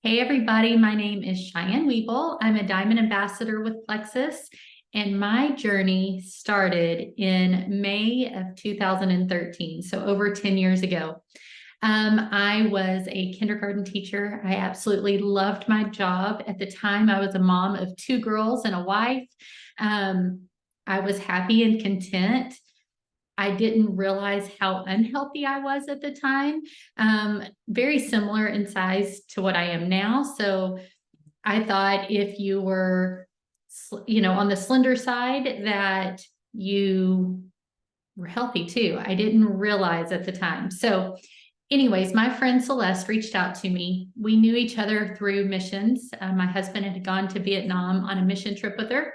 Hey everybody, my name is Cheyenne Weable. I'm a Diamond Ambassador with Plexus, and my journey started in May of 2013, so over 10 years ago. I was a kindergarten teacher. I absolutely loved my job. At the time, I was a mom of two girls and a wife. I was happy and content. I didn't realize how unhealthy I was at the time. Very similar in size to what I am now. So I thought if you were, on the slender side, that you were healthy too. I didn't realize at the time. So, anyways, my friend Celeste reached out to me. We knew each other through missions. My husband had gone to Vietnam on a mission trip with her.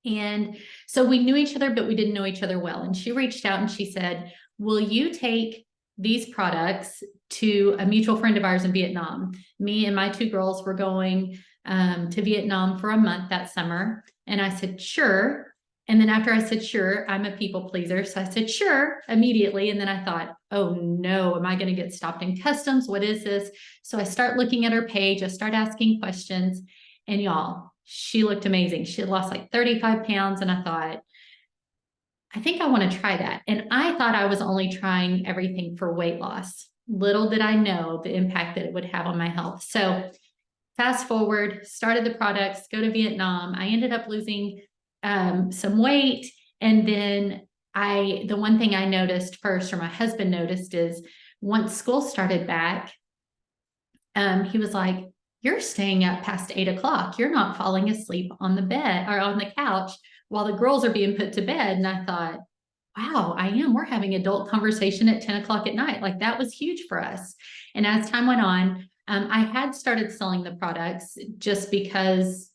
And so we knew each other, but we didn't know each other well. And she reached out and she said, will you take these products to a mutual friend of ours in Vietnam? Me and my two girls were going to Vietnam for a month that summer. And I said, sure. And then after I said, sure, I'm a people pleaser. So I said, sure, immediately. And then I thought, oh no, am I going to get stopped in customs? What is this? So I start looking at her page. I start asking questions. And y'all, she looked amazing. She had lost like 35 pounds. And I thought, I think I want to try that. And I thought I was only trying everything for weight loss. Little did I know the impact that it would have on my health. So fast forward, started the products, go to Vietnam. I ended up losing some weight. And then the one thing I noticed first, or my husband noticed, is once school started back, he was like, you're staying up past 8 o'clock. You're not falling asleep on the bed or on the couch while the girls are being put to bed. And I thought, wow, I am. We're having adult conversation at 10 o'clock at night. Like that was huge for us. And as time went on, I had started selling the products just because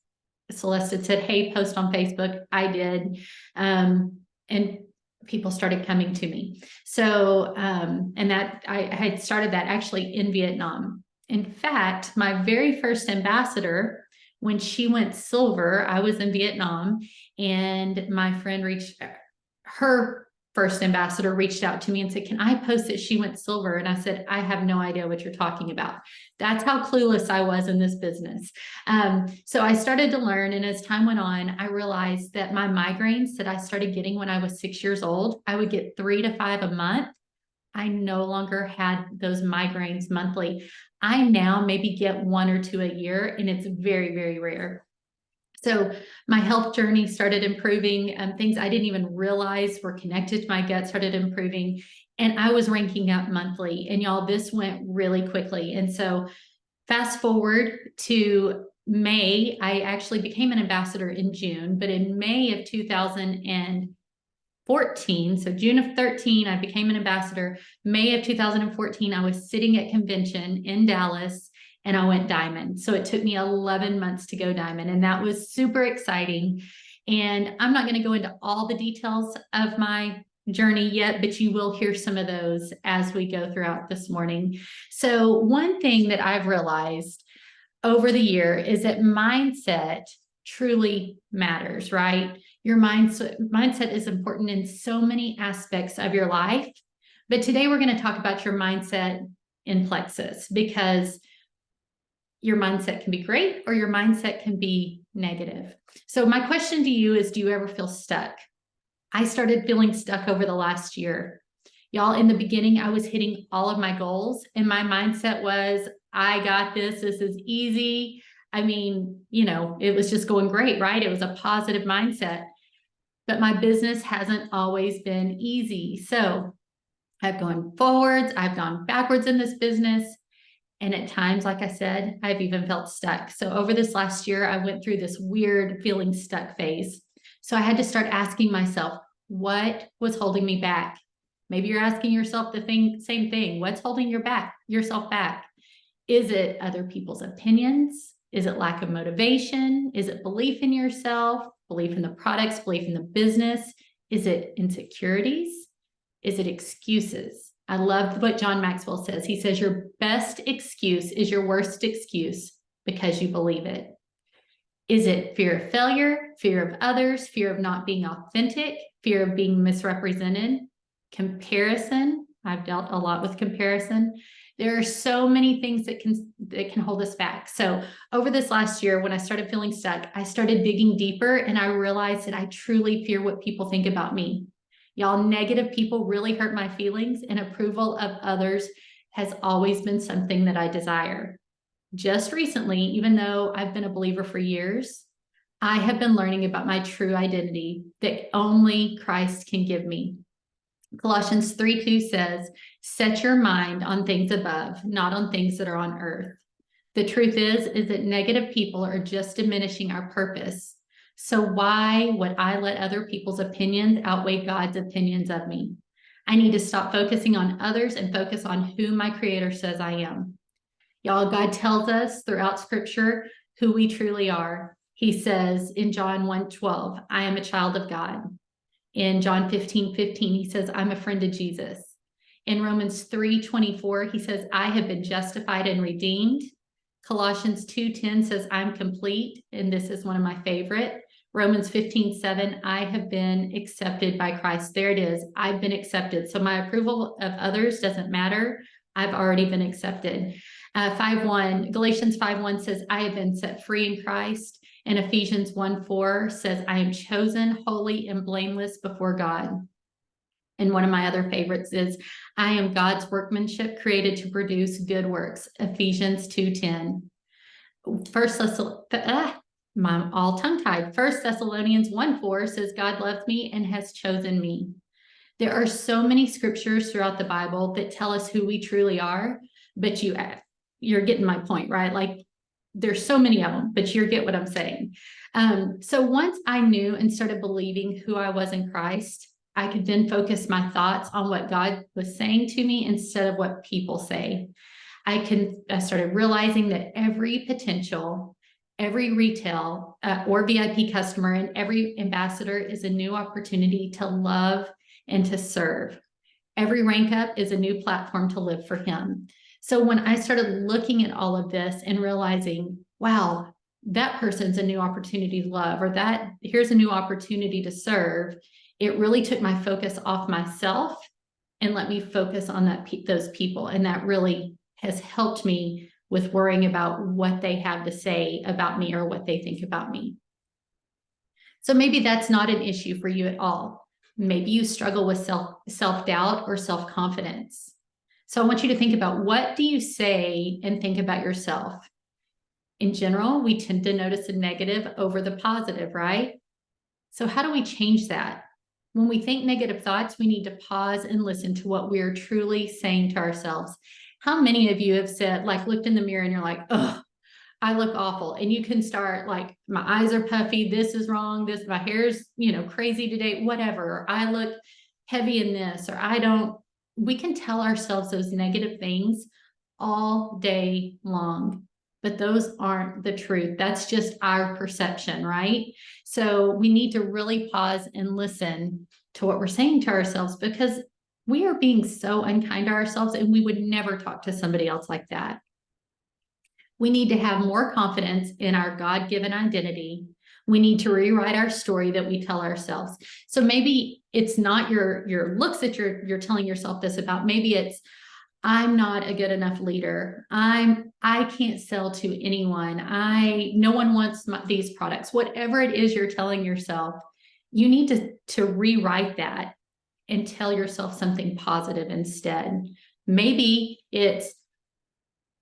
Celeste had said, hey, post on Facebook. I did. And people started coming to me. So, and that I had started that actually in Vietnam. In fact, my very first ambassador, when she went silver, I was in Vietnam, and my friend her first ambassador reached out to me and said, can I post that she went silver? And I said, I have no idea what you're talking about. That's how clueless I was in this business. So I started to learn. And as time went on, I realized that my migraines that I started getting when I was 6 years old, I would get 3 to 5 a month. I no longer had those migraines monthly. I now maybe get 1 or 2 a year, and it's very, very rare. So my health journey started improving. Things I didn't even realize were connected to my gut started improving. And I was ranking up monthly. And y'all, this went really quickly. And so fast forward to May, I actually became an ambassador in June, but in May of 2014, so June of 13, I became an ambassador. May of 2014, I was sitting at convention in Dallas, and I went diamond. So it took me 11 months to go diamond, and that was super exciting. And I'm not going to go into all the details of my journey yet, but you will hear some of those as we go throughout this morning. So one thing that I've realized over the year is that mindset truly matters, right? Your mindset is important in so many aspects of your life. But today we're going to talk about your mindset in Plexus, because your mindset can be great or your mindset can be negative. So my question to you is, do you ever feel stuck? I started feeling stuck over the last year. Y'all, in the beginning, I was hitting all of my goals, and my mindset was, I got this. This is easy. I mean, it was just going great, right? It was a positive mindset. But my business hasn't always been easy. So I've gone forwards, I've gone backwards in this business. And at times, like I said, I've even felt stuck. So over this last year, I went through this weird feeling stuck phase. So I had to start asking myself, what was holding me back? Maybe you're asking yourself the same thing. What's holding yourself back? Is it other people's opinions? Is it lack of motivation? Is it belief in yourself? Belief in the products? Belief in the business? Is it insecurities? Is it excuses? I love what John Maxwell says. He says, your best excuse is your worst excuse because you believe it. Is it fear of failure, fear of others, fear of not being authentic, fear of being misrepresented, comparison? I've dealt a lot with comparison. There are so many things that can hold us back. So over this last year, when I started feeling stuck, I started digging deeper and I realized that I truly fear what people think about me. Y'all, negative people really hurt my feelings, and approval of others has always been something that I desire. Just recently, even though I've been a believer for years, I have been learning about my true identity that only Christ can give me. Colossians 3:2 says, set your mind on things above, not on things that are on earth. The truth is that negative people are just diminishing our purpose. So why would I let other people's opinions outweigh God's opinions of me? I need to stop focusing on others and focus on who my Creator says I am. Y'all, God tells us throughout Scripture who we truly are. He says in John 1:12, I am a child of God. In John 15:15, he says, I'm a friend of Jesus. In Romans 3:24, he says, I have been justified and redeemed. Colossians 2:10 says, I'm complete. And this is one of my favorite. Romans 15:7, I have been accepted by Christ. There it is. I've been accepted. So my approval of others doesn't matter. I've already been accepted. Galatians 5:1 says, I have been set free in Christ. And Ephesians 1:4 says, I am chosen, holy, and blameless before God. And one of my other favorites is, I am God's workmanship created to produce good works. Ephesians 2:10. I'm all tongue-tied. 1 Thessalonians 1:4 says, God loves me and has chosen me. There are so many scriptures throughout the Bible that tell us who we truly are, but you're getting my point, right? Like, there's so many of them, but you get what I'm saying. So once I knew and started believing who I was in Christ, I could then focus my thoughts on what God was saying to me instead of what people say. I started realizing that every potential, every retail or VIP customer, and every ambassador is a new opportunity to love and to serve. Every rank up is a new platform to live for Him. So when I started looking at all of this and realizing, wow, that person's a new opportunity to love, or that here's a new opportunity to serve, it really took my focus off myself and let me focus on those people. And that really has helped me with worrying about what they have to say about me or what they think about me. So maybe that's not an issue for you at all. Maybe you struggle with self-doubt or self-confidence. So I want you to think about, what do you say and think about yourself? In general, we tend to notice the negative over the positive, right? So how do we change that? When we think negative thoughts, we need to pause and listen to what we're truly saying to ourselves. How many of you have said, like, looked in the mirror and you're like, oh, I look awful. And you can start like, my eyes are puffy. This is wrong. My hair's, crazy today, whatever. Or I look heavy in this, or we can tell ourselves those negative things all day long, but those aren't the truth. That's just our perception, right? So we need to really pause and listen to what we're saying to ourselves, because we are being so unkind to ourselves, and we would never talk to somebody else like that. We need to have more confidence in our God-given identity. We need to rewrite our story that we tell ourselves. So maybe it's not your looks that you're telling yourself this about. Maybe it's, I'm not a good enough leader. I can't sell to anyone. No one wants these products. Whatever it is you're telling yourself, you need to rewrite that and tell yourself something positive instead. Maybe it's,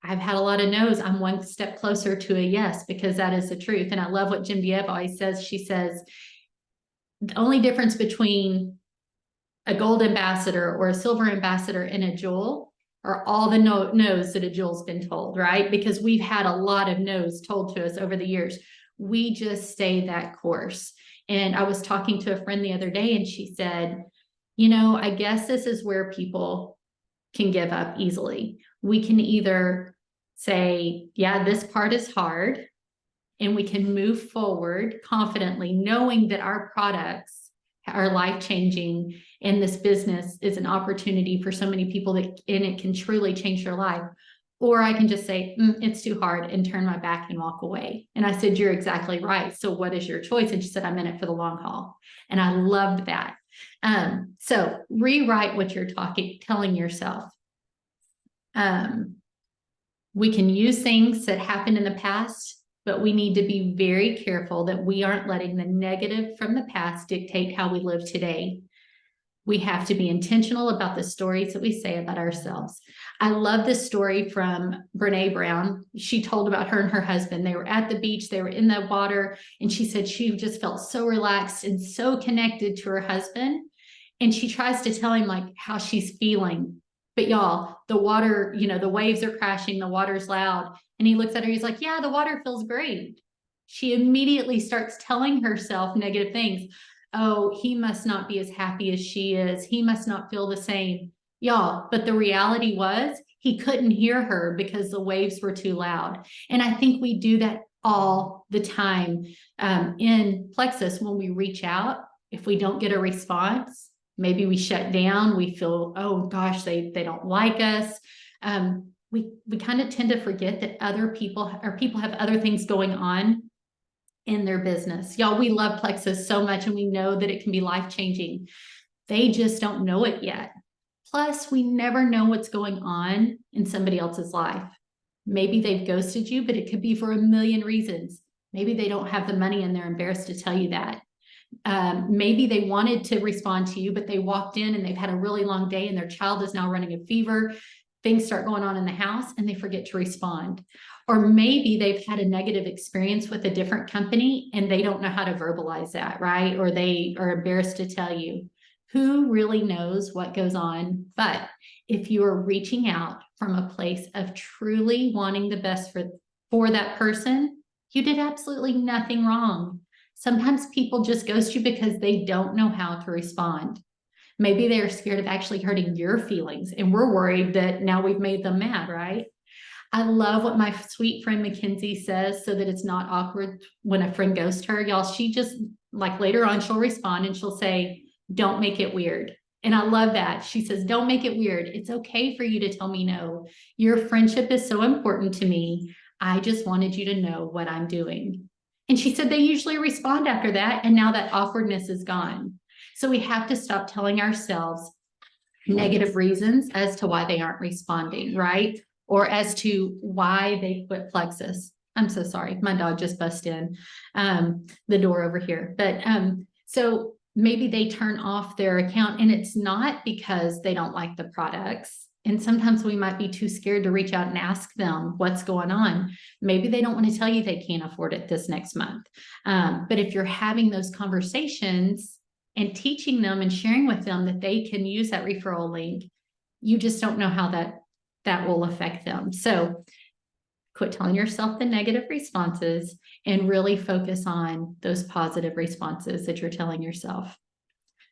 I've had a lot of no's. I'm one step closer to a yes, because that is the truth. And I love what Genevieve always says. She says, the only difference between a gold ambassador or a silver ambassador and a jewel are all the no's that a jewel's been told, right? Because we've had a lot of no's told to us over the years. We just stay that course. And I was talking to a friend the other day, and she said, I guess this is where people can give up easily. We can either say, yeah, this part is hard, and we can move forward confidently, knowing that our products are life-changing, and this business is an opportunity for so many people and it can truly change their life. Or I can just say, it's too hard, and turn my back and walk away. And I said, you're exactly right. So what is your choice? And she said, I'm in it for the long haul. And I loved that. So rewrite what you're telling yourself. We can use things that happened in the past, but we need to be very careful that we aren't letting the negative from the past dictate how we live today. We have to be intentional about the stories that we say about ourselves. I love this story from Brene Brown. She told about her and her husband. They were at the beach, they were in the water, and she said she just felt so relaxed and so connected to her husband. And she tries to tell him like how she's feeling. But y'all, the water, the waves are crashing, the water's loud. And he looks at her, he's like, yeah, the water feels great. She immediately starts telling herself negative things. Oh, he must not be as happy as she is. He must not feel the same. Y'all, but the reality was he couldn't hear her because the waves were too loud. And I think we do that all the time in Plexus when we reach out. If we don't get a response, maybe we shut down. We feel, oh gosh, they don't like us. We kind of tend to forget that other people have other things going on in their business. Y'all, we love Plexus so much and we know that it can be life-changing. They just don't know it yet. Plus, we never know what's going on in somebody else's life. Maybe they've ghosted you, but it could be for a million reasons. Maybe they don't have the money and they're embarrassed to tell you that. Maybe they wanted to respond to you, but they walked in and they've had a really long day and their child is now running a fever. Things start going on in the house and they forget to respond. Or maybe they've had a negative experience with a different company and they don't know how to verbalize that, right? Or they are embarrassed to tell you. Who really knows what goes on? But if you are reaching out from a place of truly wanting the best for that person, you did absolutely nothing wrong. Sometimes people just ghost you because they don't know how to respond. Maybe they're scared of actually hurting your feelings and we're worried that now we've made them mad, right? I love what my sweet friend Mackenzie says so that it's not awkward when a friend ghosts her. Y'all, she just like later on, she'll respond and she'll say, don't make it weird. And I love that. She says, don't make it weird. It's okay for you to tell me no. Your friendship is so important to me. I just wanted you to know what I'm doing. And she said they usually respond after that. And now that awkwardness is gone. So we have to stop telling ourselves negative reasons as to why they aren't responding, right? Or as to why they quit Plexus. I'm so sorry. My dog just busted in the door over here. But so maybe they turn off their account and it's not because they don't like the products. And sometimes we might be too scared to reach out and ask them what's going on. Maybe they don't want to tell you they can't afford it this next month. But if you're having those conversations and teaching them and sharing with them that they can use that referral link, you just don't know how that will affect them. So quit telling yourself the negative responses and really focus on those positive responses that you're telling yourself.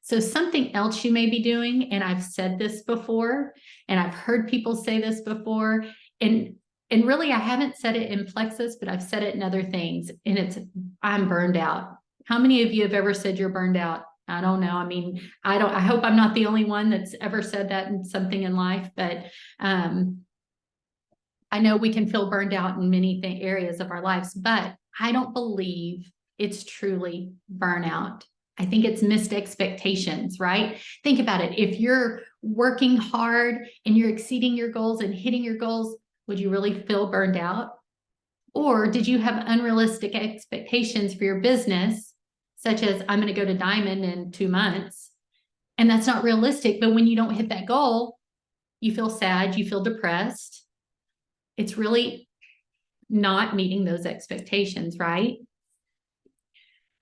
So something else you may be doing, and I've said this before, and I've heard people say this before, and really I haven't said it in Plexus, but I've said it in other things, and it's, I'm burned out. How many of you have ever said you're burned out? I don't know. I mean, I hope I'm not the only one that's ever said that in something in life, but I know we can feel burned out in many areas of our lives, but I don't believe it's truly burnout. I think it's missed expectations, right? Think about it. If you're working hard and you're exceeding your goals and hitting your goals, would you really feel burned out? Or did you have unrealistic expectations for your business, such as I'm going to go to Diamond in 2 months, and that's not realistic, but when you don't hit that goal, you feel sad, you feel depressed. It's really not meeting those expectations, right?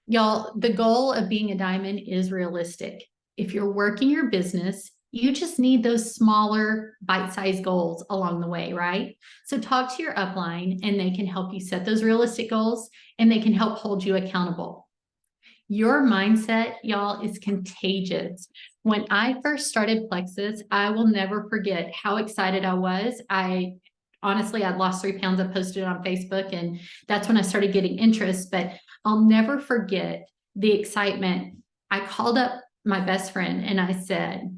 Y'all, the goal of being a diamond is realistic. If you're working your business, you just need those smaller bite-sized goals along the way, right? So talk to your upline and they can help you set those realistic goals and they can help hold you accountable. Your mindset, y'all, is contagious. When I first started Plexus, I will never forget how excited I was. Honestly, I'd lost 3 pounds. I posted it on Facebook and that's when I started getting interest, but I'll never forget the excitement. I called up my best friend and I said,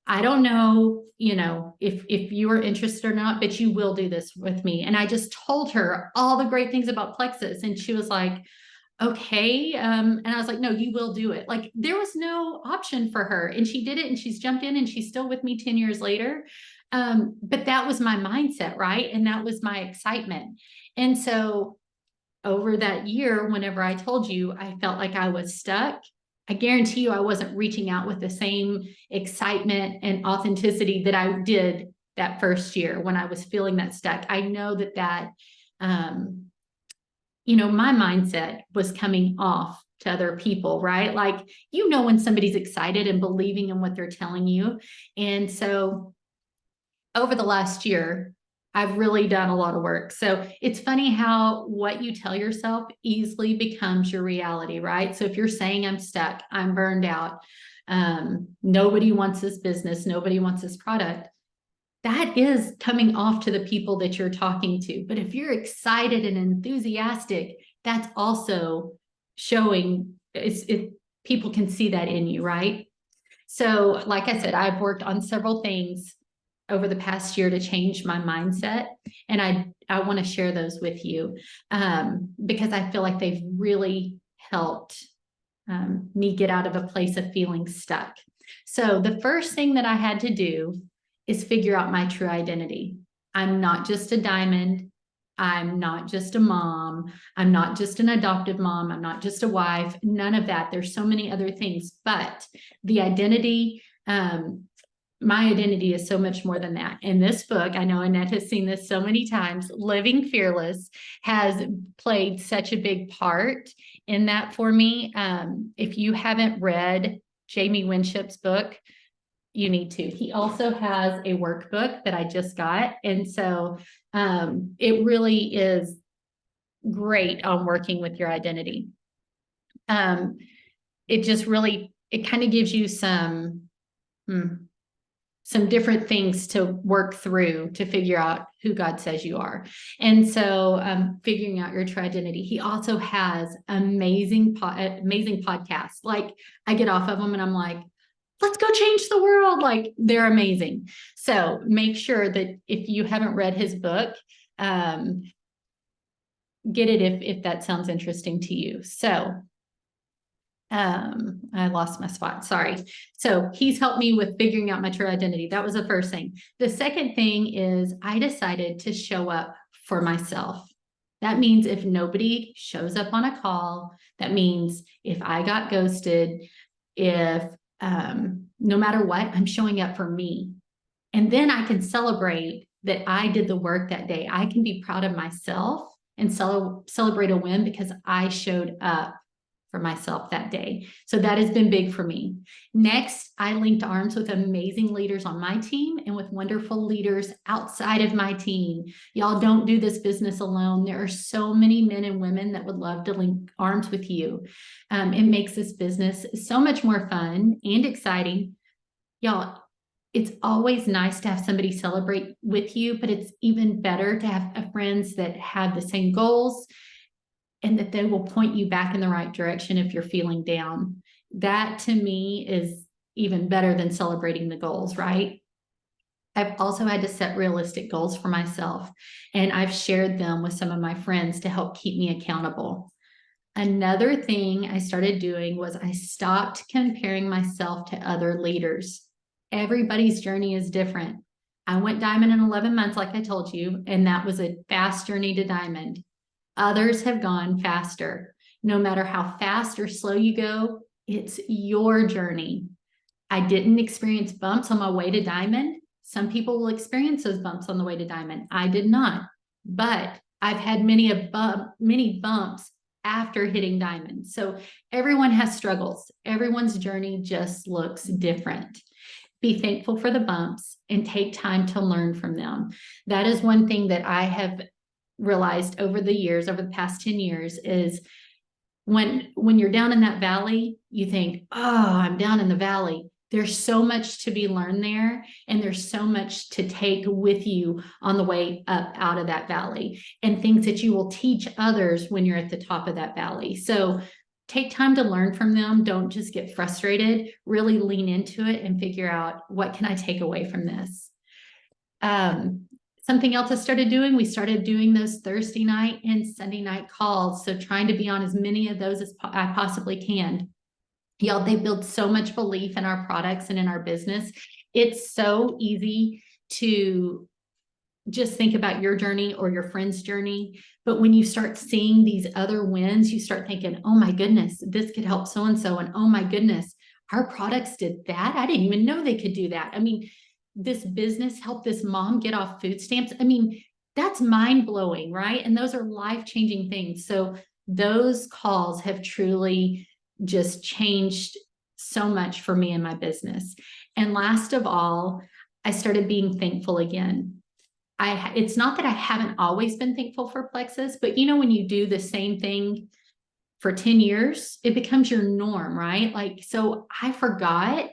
I don't know, if you are interested or not, but you will do this with me. And I just told her all the great things about Plexus. And she was like, okay. And I was like, no, you will do it. Like there was no option for her and she did it and she's jumped in and she's still with me 10 years later. But that was my mindset, right? And that was my excitement. And so over that year, whenever I told you I felt like I was stuck, I guarantee you I wasn't reaching out with the same excitement and authenticity that I did that first year when I was feeling that stuck. I know that my mindset was coming off to other people, right? Like, when somebody's excited and believing in what they're telling you. And so over the last year, I've really done a lot of work. So it's funny how what you tell yourself easily becomes your reality, right? So if you're saying I'm stuck, I'm burned out, nobody wants this business, nobody wants this product, that is coming off to the people that you're talking to. But if you're excited and enthusiastic, that's also showing people can see that in you, right? So, like I said, I've worked on several things over the past year to change my mindset. And I want to share those with you because I feel like they've really helped me get out of a place of feeling stuck. So the first thing that I had to do is figure out my true identity. I'm not just a diamond. I'm not just a mom. I'm not just an adoptive mom. I'm not just a wife. None of that. There's so many other things, but the identity, my identity is so much more than that. In this book, I know Annette has seen this so many times, Living Fearless has played such a big part in that for me. If you haven't read Jamie Winship's book, you need to. He also has a workbook that I just got. And so it really is great on working with your identity. It just really, it kind of gives you some different things to work through to figure out who God says you are. And so figuring out your true identity. He also has amazing podcasts. Like, I get off of them and I'm like, let's go change the world. Like, they're amazing. So make sure that if you haven't read his book, get it if that sounds interesting to you. So I lost my spot. Sorry. So he's helped me with figuring out my true identity. That was the first thing. The second thing is I decided to show up for myself. That means if nobody shows up on a call, that means if I got ghosted, if no matter what, I'm showing up for me. And then I can celebrate that I did the work that day. I can be proud of myself and celebrate a win because I showed up for myself that day. So that has been big for me. Next, I linked arms with amazing leaders on my team and with wonderful leaders outside of my team. Y'all don't do this business alone. There are so many men and women that would love to link arms with you. It makes this business so much more fun and exciting. Y'all, it's always nice to have somebody celebrate with you, but it's even better to have friends that have the same goals and that they will point you back in the right direction if you're feeling down. That to me is even better than celebrating the goals, right? I've also had to set realistic goals for myself, and I've shared them with some of my friends to help keep me accountable. Another thing I started doing was I stopped comparing myself to other leaders. Everybody's journey is different. I went diamond in 11 months, like I told you, and that was a fast journey to diamond. Others have gone faster. No matter how fast or slow you go, it's your journey. I didn't experience bumps on my way to diamond. Some people will experience those bumps on the way to diamond. I did not, but I've had many bumps after hitting diamond. So everyone has struggles. Everyone's journey just looks different. Be thankful for the bumps and take time to learn from them. That is one thing that I have realized over the past 10 years is when you're down in that valley, you think, oh, I'm down in the valley. There's so much to be learned there, and there's so much to take with you on the way up out of that valley, and things that you will teach others when you're at the top of that valley. So take time to learn from them. Don't just get frustrated. Really lean into it and figure out, what can I take away from this? Something else I started doing, we started doing those Thursday night and Sunday night calls. So trying to be on as many of those as I possibly can. Y'all, they build so much belief in our products and in our business. It's so easy to just think about your journey or your friend's journey. But when you start seeing these other wins, you start thinking, oh my goodness, this could help so-and-so. And oh my goodness, our products did that. I didn't even know they could do that. I mean, this business helped this mom get off food stamps. I mean, that's mind blowing, right? And those are life-changing things. So those calls have truly just changed so much for me and my business. And last of all, I started being thankful again. It's not that I haven't always been thankful for Plexus, but when you do the same thing for 10 years, it becomes your norm, right? Like, so I forgot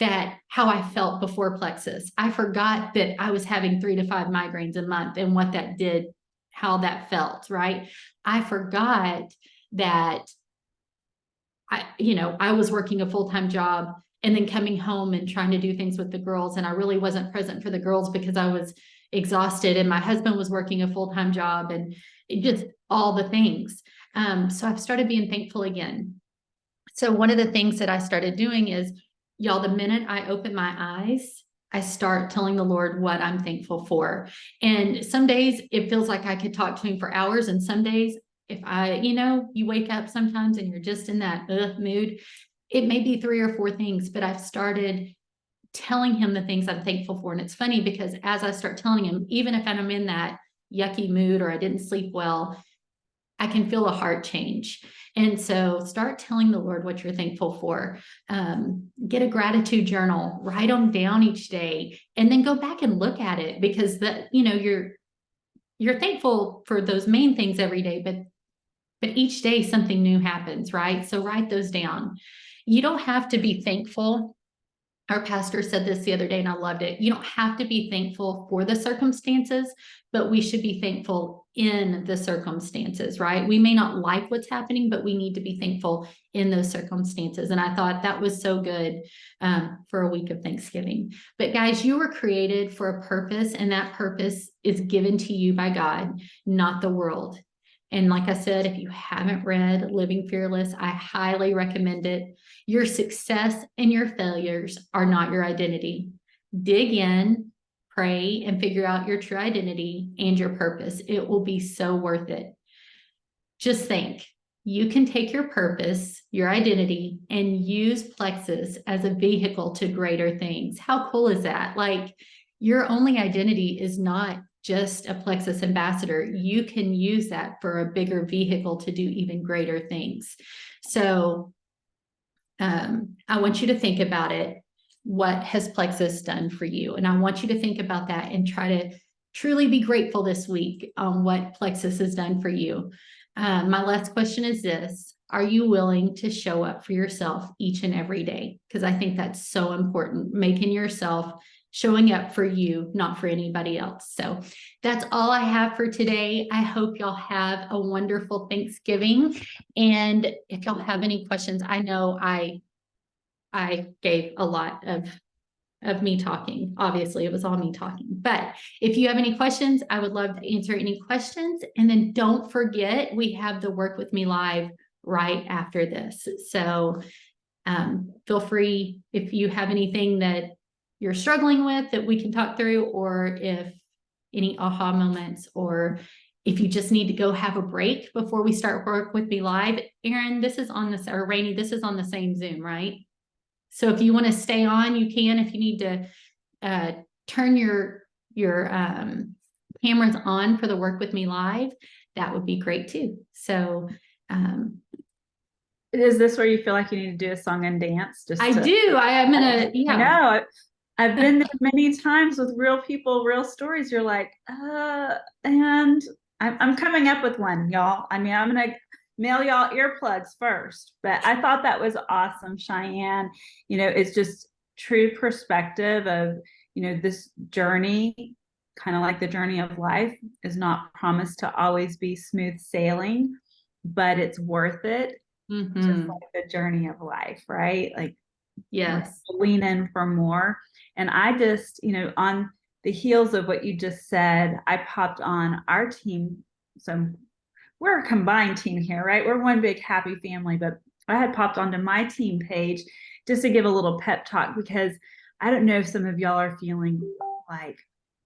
that how I felt before Plexus. I forgot that I was having 3 to 5 migraines a month and what that did, how that felt, right? I forgot that I was working a full-time job and then coming home and trying to do things with the girls. And I really wasn't present for the girls because I was exhausted, and my husband was working a full-time job, and just all the things. So I've started being thankful again. So one of the things that I started doing is, y'all, the minute I open my eyes, I start telling the Lord what I'm thankful for. And some days it feels like I could talk to him for hours. And some days, if you wake up sometimes and you're just in that mood, it may be 3 or 4 things, but I've started telling him the things I'm thankful for. And it's funny because as I start telling him, even if I'm in that yucky mood or I didn't sleep well, I can feel a heart change. And so start telling the Lord what you're thankful for. Get a gratitude journal, write them down each day, and then go back and look at it, because you're thankful for those main things every day, but each day something new happens, right? So write those down. You don't have to be thankful. Our pastor said this the other day and I loved it. You don't have to be thankful for the circumstances, but we should be thankful in the circumstances, right? We may not like what's happening, but we need to be thankful in those circumstances. And I thought that was so good for a week of Thanksgiving. But guys, you were created for a purpose, and that purpose is given to you by God, not the world. And like I said, if you haven't read Living Fearless, I highly recommend it. Your success and your failures are not your identity. Dig in, pray, and figure out your true identity and your purpose. It will be so worth it. Just think, you can take your purpose, your identity, and use Plexus as a vehicle to greater things. How cool is that? Like, your only identity is not just a Plexus ambassador. You can use that for a bigger vehicle to do even greater things. So I want you to think about it. What has Plexus done for you? And I want you to think about that and try to truly be grateful this week on what Plexus has done for you. My last question is this: are you willing to show up for yourself each and every day? Because I think that's so important, making yourself, showing up for you, not for anybody else. So that's all I have for today. I hope y'all have a wonderful Thanksgiving. And if y'all have any questions, I know I gave a lot of me talking. Obviously, it was all me talking. But if you have any questions, I would love to answer any questions. And then don't forget, we have the Work With Me Live right after this. So feel free, if you have anything that you're struggling with that we can talk through, or if any aha moments, or if you just need to go have a break before we start Work With Me Live. Erin, this is on this, or Rainey, this is on the same Zoom, right? So if you want to stay on, you can. If you need to turn your cameras on for the Work With Me Live, that would be great too. So is this where you feel like you need to do a song and dance? I do. I'm gonna, yeah. I know. I've been there many times with real people, real stories. You're like, and I'm coming up with one, y'all. I mean, I'm gonna mail y'all earplugs first, but I thought that was awesome, Cheyenne. It's just true perspective of, this journey, kind of like the journey of life, is not promised to always be smooth sailing, but it's worth it. Mm-hmm. Just like the journey of life, right? Like, yes, lean in for more. And I just, on the heels of what you just said, I popped on our team. So we're a combined team here, right? We're one big happy family, but I had popped onto my team page just to give a little pep talk, because I don't know if some of y'all are feeling like,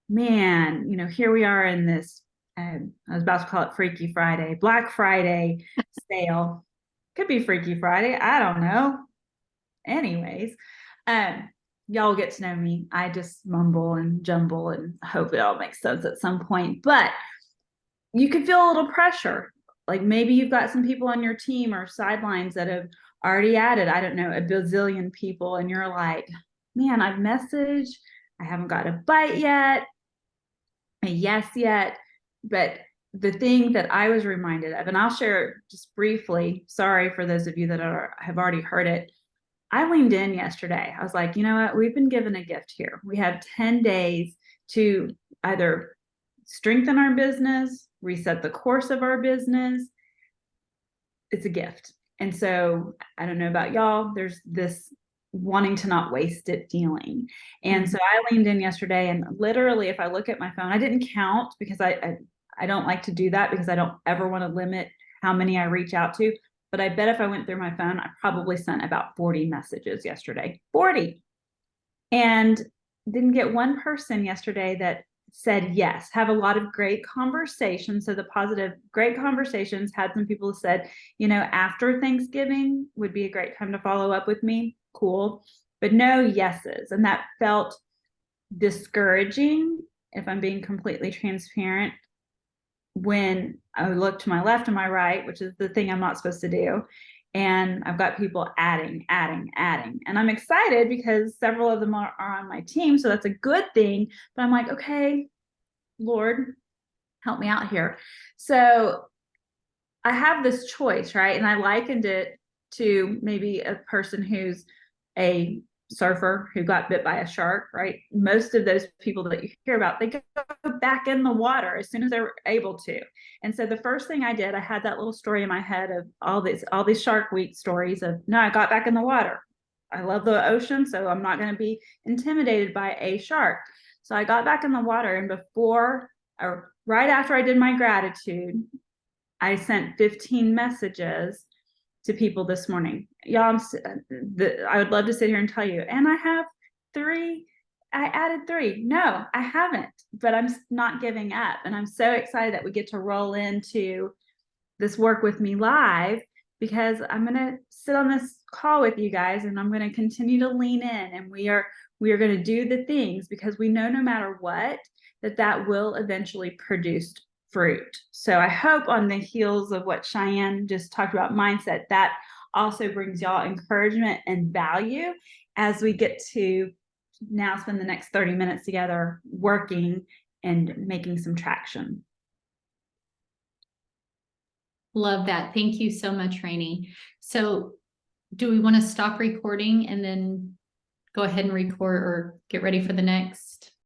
man, here we are in this, I was about to call it Freaky Friday, Black Friday sale. Could be Freaky Friday. I don't know. Anyways, um, y'all get to know me. I just mumble and jumble and hope it all makes sense at some point. But you could feel a little pressure. Like maybe you've got some people on your team or sidelines that have already added, I don't know, a bazillion people, and you're like, man, I've messaged, I haven't got a bite yet, a yes yet. But the thing that I was reminded of, and I'll share just briefly, sorry for those of you that have already heard it. I leaned in yesterday. I was like, you know what? We've been given a gift here. We have 10 days to either strengthen our business, reset the course of our business. It's a gift. And so I don't know about y'all, there's this wanting to not waste it feeling. And so I leaned in yesterday, and literally, if I look at my phone, I didn't count because I don't like to do that because I don't ever want to limit how many I reach out to. But I bet if I went through my phone, I probably sent about 40 messages yesterday. 40. And didn't get one person yesterday that said yes. Have a lot of great conversations. So the positive, great conversations. Had some people who said, after Thanksgiving would be a great time to follow up with me. Cool. But no yeses. And that felt discouraging, if I'm being completely transparent, when I look to my left and my right, which is the thing I'm not supposed to do. And I've got people adding. And I'm excited because several of them are on my team. So that's a good thing. But I'm like, okay, Lord, help me out here. So I have this choice, right? And I likened it to maybe a person who's a surfer who got bit by a shark, right? Most of those people that you hear about, they go back in the water as soon as they're able to. And so the first thing I did, I had that little story in my head of all these Shark Week stories of, no, I got back in the water. I love the ocean, so I'm not going to be intimidated by a shark. So I got back in the water, and right after I did my gratitude, I sent 15 messages to people this morning. Y'all, I would love to sit here and tell you, and I have 3. I added 3. No, I haven't, but I'm not giving up. And I'm so excited that we get to roll into this Work With Me live, because I'm going to sit on this call with you guys, and I'm going to continue to lean in, and we are going to do the things, because we know no matter what, that will eventually produce fruit. So I hope on the heels of what Cheyenne just talked about, mindset, that also brings y'all encouragement and value as we get to now spend the next 30 minutes together working and making some traction. Love that. Thank you so much, Rainey. So do we want to stop recording and then go ahead and record, or get ready for the next?